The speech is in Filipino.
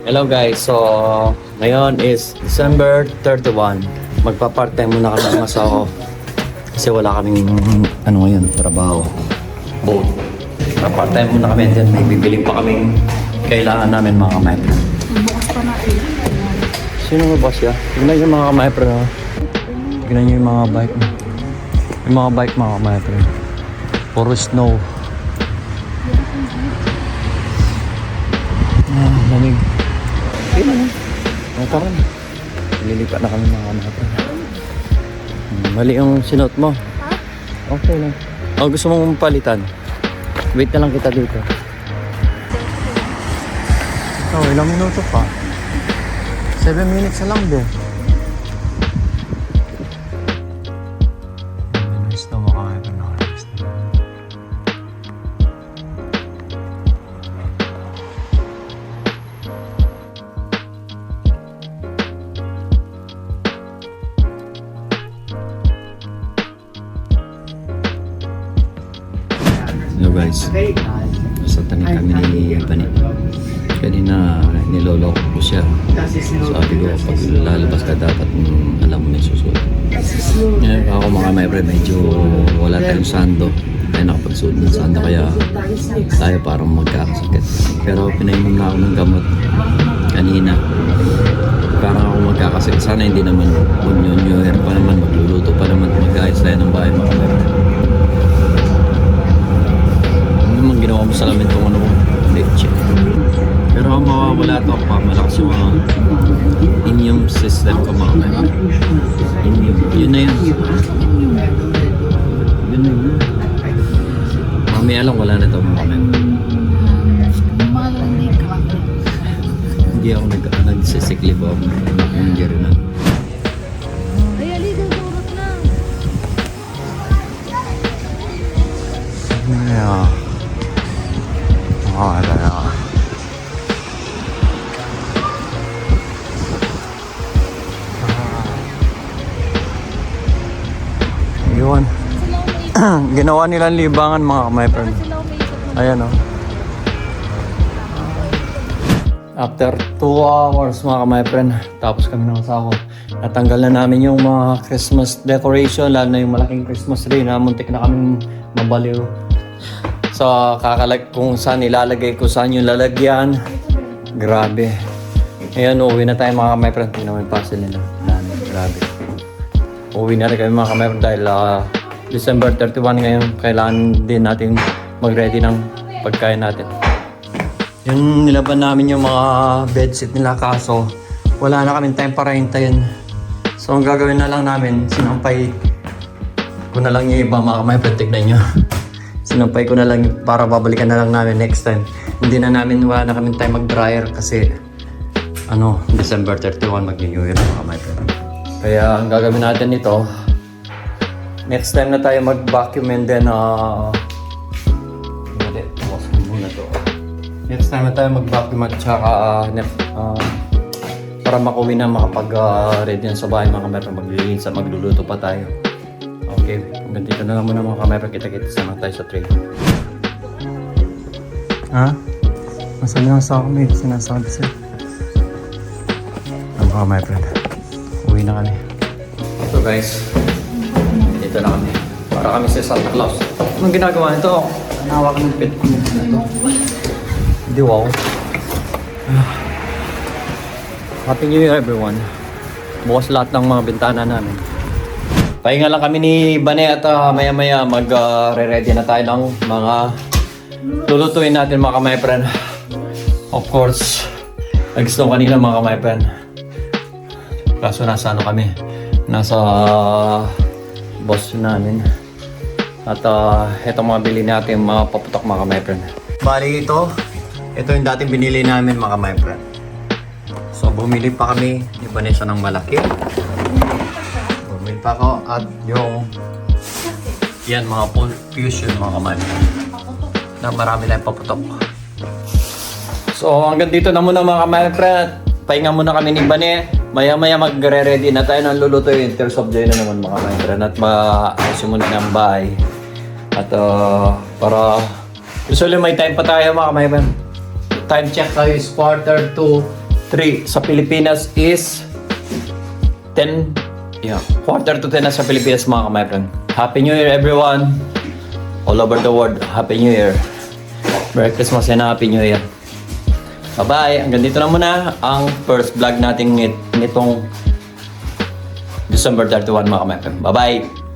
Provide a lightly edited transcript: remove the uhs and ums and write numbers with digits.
Hello guys, so ngayon is December 31. Magpa-part-time muna kami ng asawa ko. Kasi wala kaming ngayon, trabaho. Both. Pa-part-time muna kami, then may bibili pa kaming kailangan namin mga kamay-pre. Bukas pa na eh. Sino nga boss ya? Tignan yung mga kamay-pre ha. Tignan nyo yung mga bike. Yung mga bike mga kamay-pre. Puro snow. Lamig. Okay na. Tara na. Lilipat na kami mga kamay-pre. Mali yung sinuot mo. Okay lang. Oh, gusto mong palitan? Wait na lang kita dito. Oh, ilang minuto pa? 7 minutes na lang din. Minutes na makakaya na harvest na. Hello guys. Nasa tanig kami ni Bani. Kanina niloloko ko siya. Sabi ko, pag lalabas ka dapat alam mo na yung susunod. Ngayon ako mga may medyo wala tayong sando. Tayo nakapagsuot ng sando kaya tayo parang magkakasakit. Pero pinainom na ako ng gamot kanina. Parang ako magkakasakit. Sana hindi naman New Year pa naman, magluluto pa naman, mag-ayos tayo ng bahay mga kapatid. Ano naman ginawa mo sa lamin itong ano mo? Leche. Pero ang mawawala ito, malakas yung immune system ko mga kapatid. Yun na yun. Yun na yun. Mamaya lang wala na ito mga kapatid. Hindi ako nagsisiklib ako. Hindi rin na. Ay, aligang turot na. Yeah. Oh, yeah. Yun. Ginawa nilang libangan mga kamay friend. Ayan o. After 2 hours mga kamay friend, tapos kami ng asawa ko. Natanggal na namin yung mga Christmas decoration, lalo na yung malaking Christmas tree na muntik na kami mabaliw. So kung saan ilalagay, kung saan yung lalagyan. Grabe. Ayan, uuwi na tayo mga kamay friend. Tingnan mo yung puzzle nila. Grabe. Uuwi na rin kami mga kamay friend dahil December 31 ngayon. Kailangan din natin mag-ready ng pagkain natin. Yung nilaban namin yung mga bedsheet nila kaso wala na kaming time para hintayin. So ang gagawin na lang namin, sinampay ko na lang yung iba mga kamay friend. Tignan nyo. Sinampay ko na lang para babalikan na lang namin next time. Hindi na namin, wala na kaming time mag-dryer kasi December 31 mag-New Year mga kamay friend. Kaya ang gagawin natin ito, next time na tayo mag-vacuum and then next time na tayo mag-vacuum at saka para makuwi na makapag-ready na sa bahay mga kamera, maglilinis at magluluto pa tayo. Okay, hanggang dito na lang muna mga kamera, kita-kita sana tayo sa trade. Ha? Masabi lang sa ako may sinasabi sa'yo. Mga kamera, uwi na kami. So guys, dito na kami. Para kami sa Santa Claus. Anong ginagawa nito? Hanawa ka ng pet ko na ito. Hindi, wow. Happy New Year everyone. Bukas lahat ng mga bintana namin. Pahinga lang kami ni Bane at maya-maya mag-ready na tayo ng mga lulutuin natin mga kamay friend. Of course, nagustuhan kanila mga kamay friend. Kaso nasa kami? Nasa boss namin. At ito mga bili natin mga paputok mga kamay friend. Bali ito yung dating binili namin mga kamay friend. So bumili pa kami ni Vanessa ng malaki. Bumili pa ako at yung yan mga fusion mga kamay na marami tayong paputok. So hanggang dito na muna mga kamay friend. Pahinga muna kami ni Bane. Maya-maya magre-ready na tayo ng lulutuin. Tears of Joy na naman mga kamay friend. At maayos muna ng bahay. At para usually may time pa tayo mga kamay friend. Time check tayo is 1:45 3 sa Pilipinas is 10, yeah, quarter to 10 na sa Pilipinas mga my friend. Happy New Year everyone! All over the world, Happy New Year! Merry Christmas and Happy New Year! Bye-bye! Hanggang dito na muna ang first vlog natin nitong December 31 mga my friend. Bye-bye!